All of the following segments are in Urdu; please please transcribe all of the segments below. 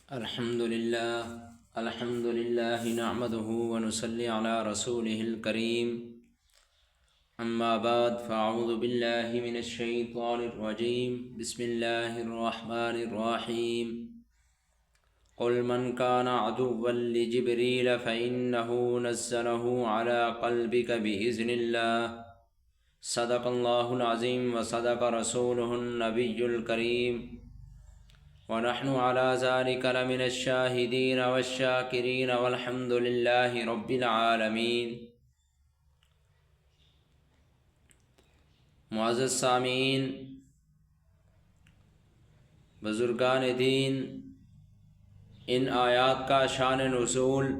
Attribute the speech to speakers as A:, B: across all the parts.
A: الحمد للہ نحمده ونصلی علی رسوله الکریم اما بعد فاعوذ باللہ من الشیطان الرجیم بسم اللہ الرحمن الرحیم قل من كان عدوا لجبریل فإنه نزله على قلبك بإذن الله صدق اللہ العظیم وصدق رسوله النبی الکریم ونحن على ذلك لمن الشاهدين والشاكرين والحمد لله رب العالمین۔ معزز سامعین، بزرگان دین، ان آیات کا شان نزول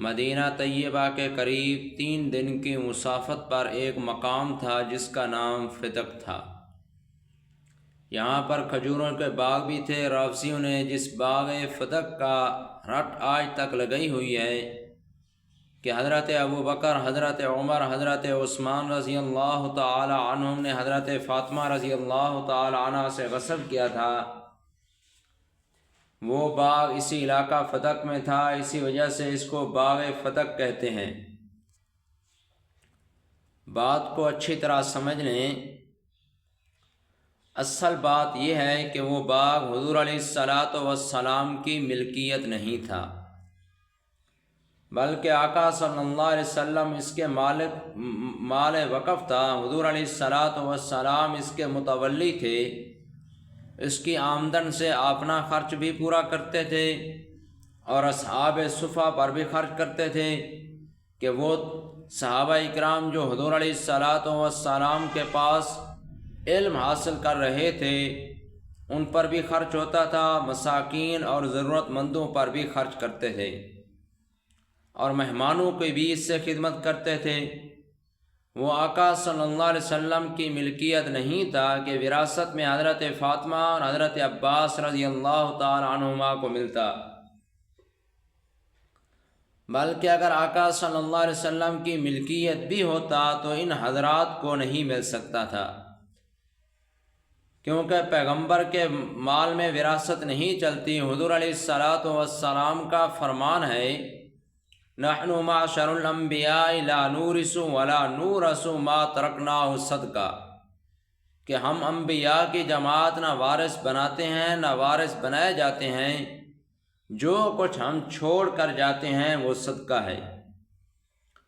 A: مدینہ طیبہ کے قریب 3 دن کی مسافت پر ایک مقام تھا جس کا نام فتق تھا۔ یہاں پر کھجوروں کے باغ بھی تھے۔ رافضیوں نے جس باغ فتق کا رٹ آج تک لگئی ہوئی ہے کہ حضرت ابو بکر، حضرت عمر، حضرت عثمان رضی اللہ تعالی عنہم نے حضرت فاطمہ رضی اللہ تعالی عنہ سے غصب کیا تھا، وہ باغ اسی علاقہ فتق میں تھا، اسی وجہ سے اس کو باغ فتق کہتے ہیں۔ بات کو اچھی طرح سمجھ لیں، اصل بات یہ ہے کہ وہ باغ حضور علیہ السلام کی ملکیت نہیں تھا، بلکہ آقا صلی اللہ علیہ وسلم اس کے مال وقف تھا۔ حضور علیہ السلام اس کے متولی تھے، اس کی آمدن سے اپنا خرچ بھی پورا کرتے تھے اور اصحاب صفہ پر بھی خرچ کرتے تھے کہ وہ صحابہ اکرام جو حضور علیہ السلام کے پاس علم حاصل کر رہے تھے ان پر بھی خرچ ہوتا تھا، مساکین اور ضرورت مندوں پر بھی خرچ کرتے تھے اور مہمانوں کی بھی اس سے خدمت کرتے تھے۔ وہ آقا صلی اللہ علیہ وسلم کی ملکیت نہیں تھا کہ وراثت میں حضرت فاطمہ اور حضرت عباس رضی اللہ تعالی عنہما کو ملتا، بلکہ اگر آقا صلی اللہ علیہ وسلم کی ملکیت بھی ہوتا تو ان حضرات کو نہیں مل سکتا تھا، کیونکہ پیغمبر کے مال میں وراثت نہیں چلتی۔ حضور علیہ السلام کا فرمان ہے، نحن معشر الانبیاء لا نورث ولا نورث ما ترکناہ صدقہ، کہ ہم انبیاء کی جماعت نہ وارث بناتے ہیں نہ وارث بنائے جاتے ہیں، جو کچھ ہم چھوڑ کر جاتے ہیں وہ صدقہ ہے۔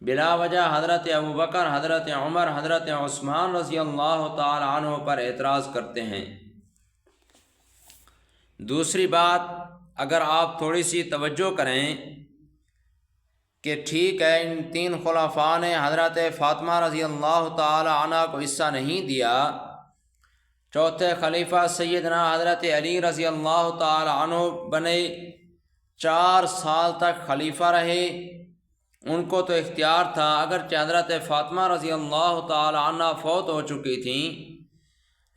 A: بلا وجہ حضرت ابو بکر، حضرت عمر، حضرت عثمان رضی اللہ تعالی عنہ پر اعتراض کرتے ہیں۔ دوسری بات، اگر آپ تھوڑی سی توجہ کریں کہ ٹھیک ہے ان 3 خلفاء نے حضرت فاطمہ رضی اللہ تعالی عنہ کو حصہ نہیں دیا، چوتھے خلیفہ سیدنا حضرت علی رضی اللہ تعالی عنہ بنے، 4 سال تک خلیفہ رہے، ان کو تو اختیار تھا، اگرچہ حضرت فاطمہ رضی اللہ تعالی عنہ فوت ہو چکی تھیں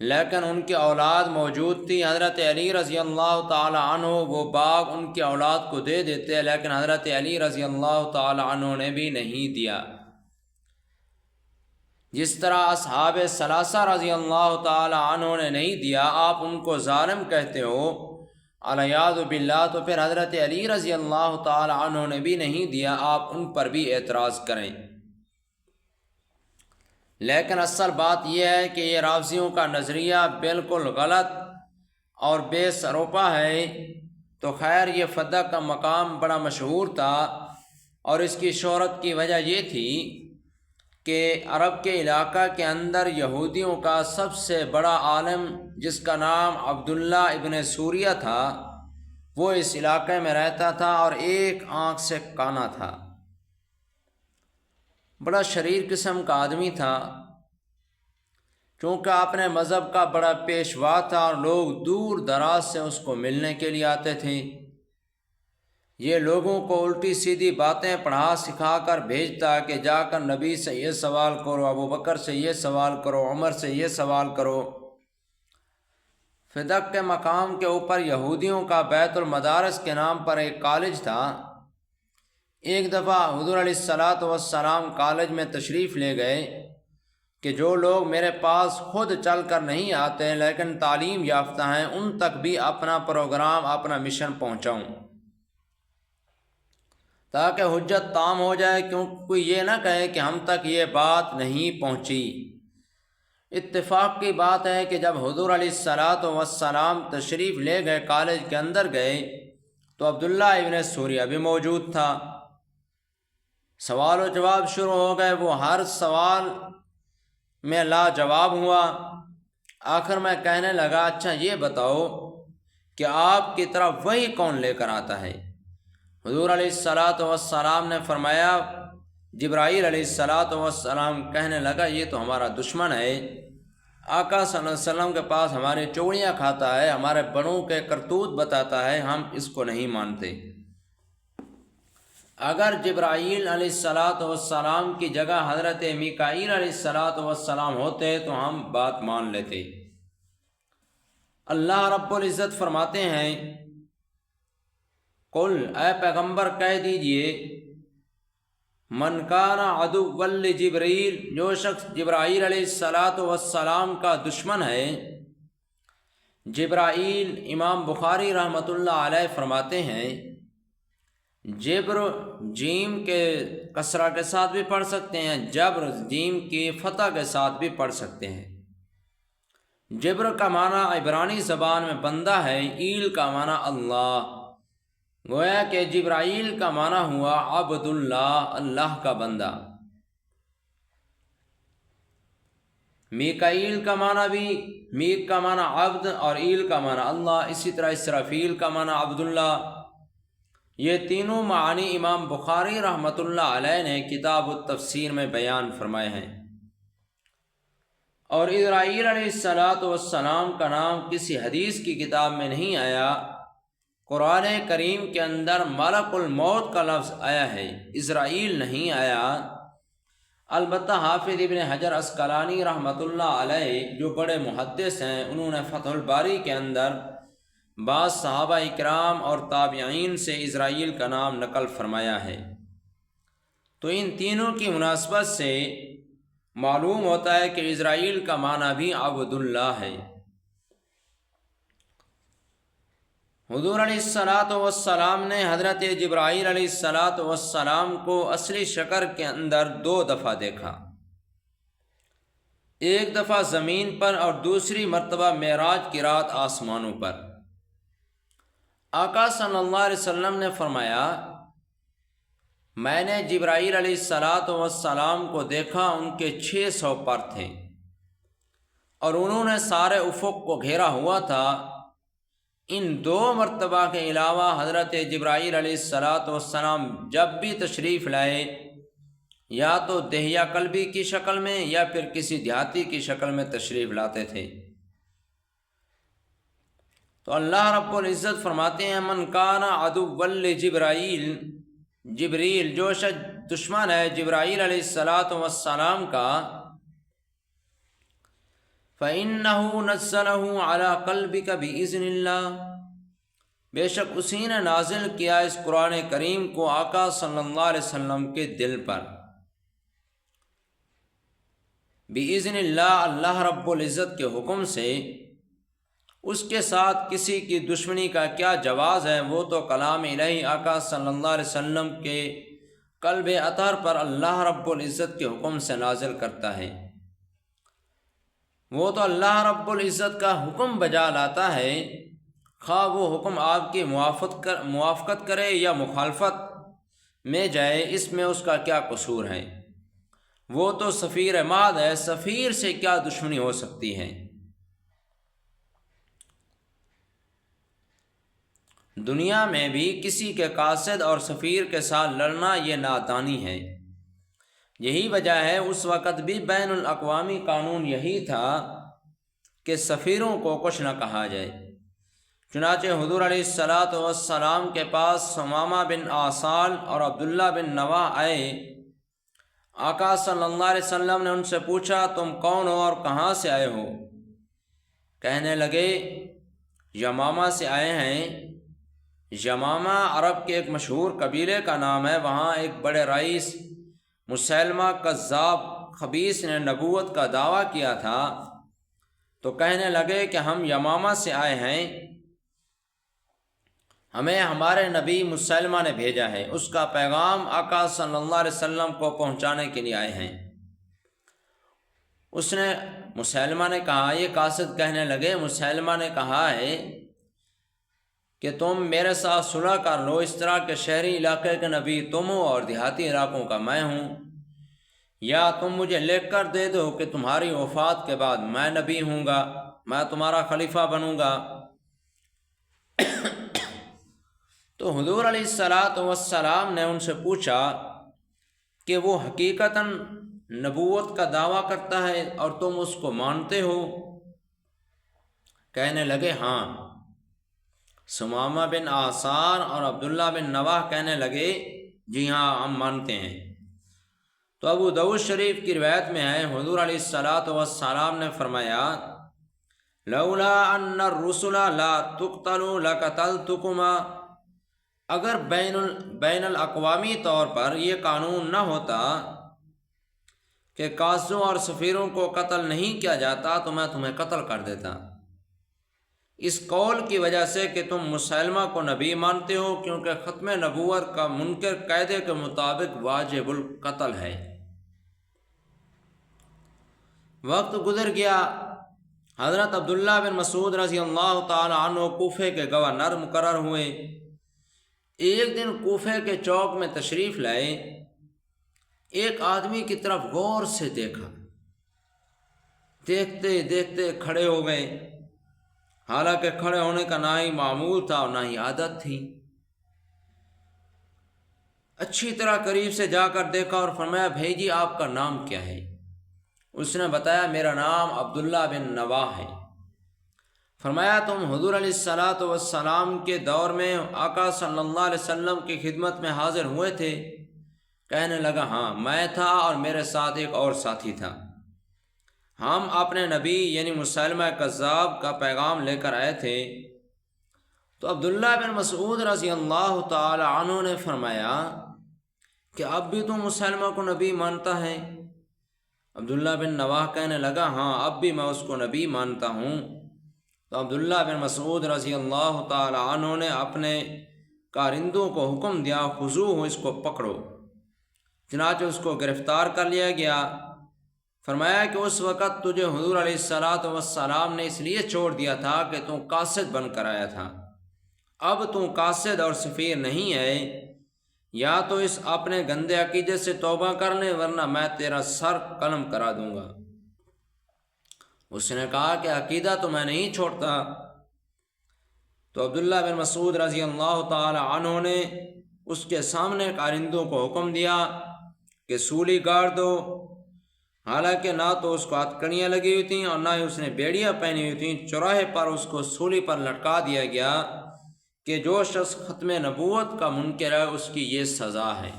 A: لیکن ان کی اولاد موجود تھی۔ حضرت علی رضی اللہ تعالی عنہ وہ باغ ان کی اولاد کو دے دیتے، لیکن حضرت علی رضی اللہ تعالی عنہ نے بھی نہیں دیا۔ جس طرح اصحاب ثلاثہ رضی اللہ تعالی عنہ نے نہیں دیا، آپ ان کو ظالم کہتے ہو الیاذ باللہ، تو پھر حضرت علی رضی اللہ تعالی عنہ نے بھی نہیں دیا، آپ ان پر بھی اعتراض کریں۔ لیکن اصل بات یہ ہے کہ یہ رافضیوں کا نظریہ بالکل غلط اور بے سروپا ہے۔ تو خیر، یہ فتق کا مقام بڑا مشہور تھا اور اس کی شہرت کی وجہ یہ تھی کہ عرب کے علاقہ کے اندر یہودیوں کا سب سے بڑا عالم جس کا نام عبداللہ ابن سوریہ تھا، وہ اس علاقے میں رہتا تھا اور ایک آنکھ سے کانا تھا، بڑا شریر قسم کا آدمی تھا۔ چونکہ اپنے مذہب کا بڑا پیشوا تھا اور لوگ دور دراز سے اس کو ملنے کے لیے آتے تھے۔ یہ لوگوں کو الٹی سیدھی باتیں پڑھا سکھا کر بھیجتا کہ جا کر نبی سے یہ سوال کرو، ابو بکر سے یہ سوال کرو، عمر سے یہ سوال کرو۔ فتق کے مقام کے اوپر یہودیوں کا بیت المدارس کے نام پر ایک کالج تھا۔ ایک دفعہ حضور علیہ السلام کالج میں تشریف لے گئے کہ جو لوگ میرے پاس خود چل کر نہیں آتے لیکن تعلیم یافتہ ہیں ان تک بھی اپنا پروگرام، اپنا مشن پہنچاؤں، تاکہ حجت تام ہو جائے، کیونکہ کوئی یہ نہ کہے کہ ہم تک یہ بات نہیں پہنچی۔ اتفاق کی بات ہے کہ جب حضور علیہ الصلاۃ والسلام تشریف لے گئے، کالج کے اندر گئے، تو عبداللہ ابن سوریہ بھی موجود تھا۔ سوال و جواب شروع ہو گئے، وہ ہر سوال میں لا جواب ہوا۔ آخر میں کہنے لگا، اچھا یہ بتاؤ کہ آپ کی طرف وہی کون لے کر آتا ہے؟ حضور علیہ الصلاۃ والسلام نے فرمایا، جبرائیل علیہ الصلاۃ والسلام۔ کہنے لگا، یہ تو ہمارا دشمن ہے، آقا صلی اللہ علیہ وسلم کے پاس ہماری چوڑیاں کھاتا ہے، ہمارے بڑوں کے کرتوت بتاتا ہے، ہم اس کو نہیں مانتے۔ اگر جبرائیل علیہ الصلاۃ والسلام کی جگہ حضرت میکائیل علیہ الصلاۃ والسلام ہوتے تو ہم بات مان لیتے۔ اللہ رب العزت فرماتے ہیں، قل، اے پیغمبر کہہ دیجئے، من کان عدوا لجبرائیل، جو شخص جبرائیل علیہ الصلاۃ والسلام کا دشمن ہے۔ جبرائیل، امام بخاری رحمۃ اللہ علیہ فرماتے ہیں، جبر جیم کے کسرہ کے ساتھ بھی پڑھ سکتے ہیں، جبر جیم کی فتح کے ساتھ بھی پڑھ سکتے ہیں۔ جبر کا معنی عبرانی زبان میں بندہ ہے، ایل کا معنی اللہ، گویا کہ جبرائیل کا معنی ہوا عبد اللہ، اللہ کا بندہ۔ میکائیل کا معنی بھی، میک کا معنی عبد اور ایل کا معنی اللہ، اسی طرح اسرافیل کا معنی عبد اللہ۔ یہ تینوں معانی امام بخاری رحمۃ اللہ علیہ نے کتاب التفسیر میں بیان فرمائے ہیں۔ اور اسرائیل علیہ الصلاۃ والسلام کا نام کسی حدیث کی کتاب میں نہیں آیا، قرآن کریم کے اندر ملک الموت کا لفظ آیا ہے، اسرائیل نہیں آیا۔ البتہ حافظ ابن حجر عسقلانی رحمۃ اللہ علیہ جو بڑے محدث ہیں، انہوں نے فتح الباری کے اندر بعض صحابہ اکرام اور تابعین سے اسرائیل کا نام نقل فرمایا ہے۔ تو ان تینوں کی مناسبت سے معلوم ہوتا ہے کہ اسرائیل کا معنی بھی عبد اللہ ہے۔ حضور علیہ الصلاۃ والسلام نے حضرت جبرائیل علیہ الصلاۃ والسلام کو اصلی شکل کے اندر 2 دفعہ دیکھا، ایک دفعہ زمین پر اور دوسری مرتبہ معراج کی رات آسمانوں پر۔ آقا صلی اللہ علیہ وسلم نے فرمایا، میں نے جبرائیل علیہ الصلاۃ والسلام کو دیکھا، ان کے 600 پر تھے اور انہوں نے سارے افق کو گھیرا ہوا تھا۔ ان 2 مرتبہ کے علاوہ حضرت جبرائیل علیہ الصلاۃ والسلام جب بھی تشریف لائے، یا تو دہیہ قلبی کی شکل میں یا پھر کسی دیہاتی کی شکل میں تشریف لاتے تھے۔ تو اللہ رب العزت فرماتے ہیں، من کان عدوا لجبرائیل، جبریل جو شخص دشمن ہے جبرائیل علیہ الصلاۃ والسلام کا، فَإِنَّهُ نَزَّلَهُ عَلَى قَلْبِكَ بِإِذْنِ اللَّهِ، بے شک اسی نے نازل کیا اس قرآن کریم کو آقا صلی اللہ علیہ وسلم کے دل پر۔ بِإِذْنِ اللَّهِ، اللہ رب العزت کے حکم سے۔ اس کے ساتھ کسی کی دشمنی کا کیا جواز ہے؟ وہ تو کلام الہی آقا صلی اللہ علیہ وسلم کے قلب اطہر پر اللہ رب العزت کے حکم سے نازل کرتا ہے۔ وہ تو اللہ رب العزت کا حکم بجا لاتا ہے، خواہ وہ حکم آپ کی موافقت کرے یا مخالفت میں جائے، اس میں اس کا کیا قصور ہے؟ وہ تو سفیر ماد ہے، سفیر سے کیا دشمنی ہو سکتی ہے؟ دنیا میں بھی کسی کے قاصد اور سفیر کے ساتھ لڑنا یہ نادانی ہے۔ یہی وجہ ہے اس وقت بھی بین الاقوامی قانون یہی تھا کہ سفیروں کو کچھ نہ کہا جائے۔ چنانچہ حضور علیہ الصلاۃ والسلام کے پاس ثمامہ بن آصال اور عبداللہ بن نواح آئے۔ آقا صلی اللہ علیہ وسلم نے ان سے پوچھا، تم کون ہو اور کہاں سے آئے ہو؟ کہنے لگے، یمامہ سے آئے ہیں۔ یمامہ عرب کے ایک مشہور قبیلے کا نام ہے، وہاں ایک بڑے رئیس مسیلمہ کذاب خبیث نے نبوت کا دعویٰ کیا تھا تو کہنے لگے کہ ہم یمامہ سے آئے ہیں، ہمیں ہمارے نبی مسلمہ نے بھیجا ہے، اس کا پیغام آقا صلی اللہ علیہ وسلم کو پہنچانے کے لیے آئے ہیں۔ اس نے مسلمہ نے کہا، یہ قاصد کہنے لگے، مسلمہ نے کہا ہے کہ تم میرے ساتھ صلح کر لو، اس طرح کے شہری علاقے کے نبی تم ہو اور دیہاتی علاقوں کا میں ہوں، یا تم مجھے لکھ کر دے دو کہ تمہاری وفات کے بعد میں نبی ہوں گا، میں تمہارا خلیفہ بنوں گا۔ تو حضور علیہ السلام نے ان سے پوچھا کہ وہ حقیقتاً نبوت کا دعویٰ کرتا ہے اور تم اس کو مانتے ہو؟ کہنے لگے ہاں۔ ثمامہ بن آثار اور عبداللہ بن نواح کہنے لگے جی ہاں ہم مانتے ہیں۔ تو ابو داؤد شریف کی روایت میں ہے، حضور علیہ السلام نے فرمایا، لولا ان الرسل لا تقتل لقتلتکما، اگر بین الاقوامی طور پر یہ قانون نہ ہوتا کہ قاصدوں اور سفیروں کو قتل نہیں کیا جاتا تو میں تمہیں قتل کر دیتا، اس قول کی وجہ سے کہ تم مسلمہ کو نبی مانتے ہو، کیونکہ ختم نبوت کا منکر قاعدے کے مطابق واجب القتل ہے۔ وقت گزر گیا، حضرت عبداللہ بن مسعود رضی اللہ تعالی عنہ کوفے کے گورنر مقرر ہوئے۔ ایک دن کوفے کے چوک میں تشریف لائے، ایک آدمی کی طرف غور سے دیکھا، دیکھتے دیکھتے کھڑے ہو گئے، حالانکہ کھڑے ہونے کا نہ ہی معمول تھا اور نہ ہی عادت تھی۔ اچھی طرح قریب سے جا کر دیکھا اور فرمایا، بھائی جی آپ کا نام کیا ہے؟ اس نے بتایا، میرا نام عبداللہ بن نواح ہے۔ فرمایا، تم حضور علیہ السلام کے دور میں آقا صلی اللہ علیہ وسلم کی خدمت میں حاضر ہوئے تھے؟ کہنے لگا ہاں میں تھا اور میرے ساتھ ایک اور ساتھی تھا، ہم اپنے نبی یعنی مسلمہ کذاب کا پیغام لے کر آئے تھے۔ تو عبداللہ بن مسعود رضی اللہ تعالی عنہ نے فرمایا کہ اب بھی تم مسلمہ کو نبی مانتا ہے؟ عبداللہ بن نواح کہنے لگا ہاں اب بھی میں اس کو نبی مانتا ہوں۔ تو عبداللہ بن مسعود رضی اللہ تعالی عنہ نے اپنے کارندوں کو حکم دیا، خذوہ، اس کو پکڑو۔ چنانچہ اس کو گرفتار کر لیا گیا۔ فرمایا کہ اس وقت تجھے حضور علیہ السلام نے اس لیے چھوڑ دیا تھا کہ تو قاصد بن کر آیا تھا، اب تو قاصد اور سفیر نہیں ہے، یا تو اس اپنے گندے عقیدے سے توبہ کر لے ورنہ میں تیرا سر قلم کرا دوں گا۔ اس نے کہا کہ عقیدہ تو میں نہیں چھوڑتا۔ تو عبداللہ بن مسعود رضی اللہ تعالی عنہ نے اس کے سامنے کارندوں کو حکم دیا کہ سولی گاڑ دو، حالانکہ نہ تو اس کو ہتھکڑیاں لگی ہوئی تھیں اور نہ ہی اس نے بیڑیاں پہنی ہوئی تھیں۔ چوراہے پر اس کو سولی پر لٹکا دیا گیا کہ جو شخص ختم نبوت کا منکر ہے اس کی یہ سزا ہے۔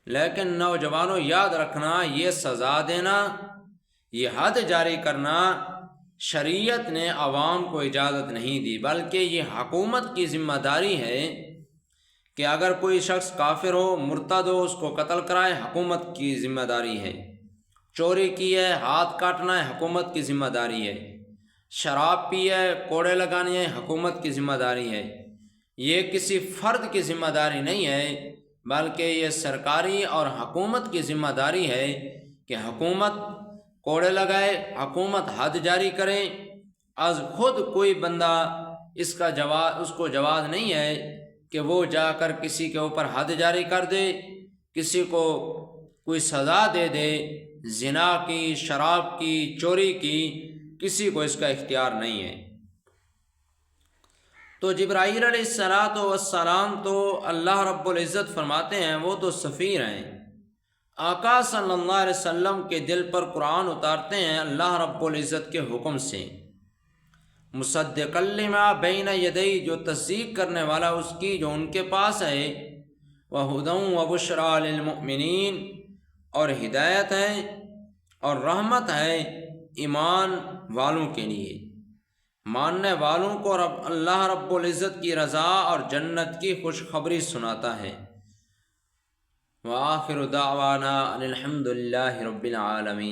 A: لیکن نوجوانوں یاد رکھنا، یہ سزا دینا، یہ حد جاری کرنا شریعت نے عوام کو اجازت نہیں دی، بلکہ یہ حکومت کی ذمہ داری ہے کہ اگر کوئی شخص کافر ہو، مرتد ہو، اس کو قتل کرائے، حکومت کی ذمہ داری ہے۔ چوری کی ہے، ہاتھ کاٹنا ہے، حکومت کی ذمہ داری ہے۔ شراب پی ہے، کوڑے لگانے ہیں، حکومت کی ذمہ داری ہے۔ یہ کسی فرد کی ذمہ داری نہیں ہے، بلکہ یہ سرکاری اور حکومت کی ذمہ داری ہے کہ حکومت کوڑے لگائے، حکومت حد جاری کرے۔ از خود کوئی بندہ اس کو جواز نہیں ہے کہ وہ جا کر کسی کے اوپر حد جاری کر دے، کسی کو کوئی سزا دے دے، زنا کی، شراب کی، چوری کی، کسی کو اس کا اختیار نہیں ہے۔ تو جبرائیل علیہ السلام تو اللہ رب العزت فرماتے ہیں وہ تو سفیر ہیں، آقا صلی اللہ علیہ وسلم کے دل پر قرآن اتارتے ہیں اللہ رب العزت کے حکم سے، مصدقا لما بین یدی، جو تصدیق کرنے والا اس کی جو ان کے پاس ہے، وہدی وبشریٰ للمؤمنین، اور ہدایت ہے اور رحمت ہے ایمان والوں کے لیے، ماننے والوں کو اللہ رب العزت کی رضا اور جنت کی خوشخبری سناتا ہے۔ وآخر دعوانا ان الحمد للہ رب العالمین۔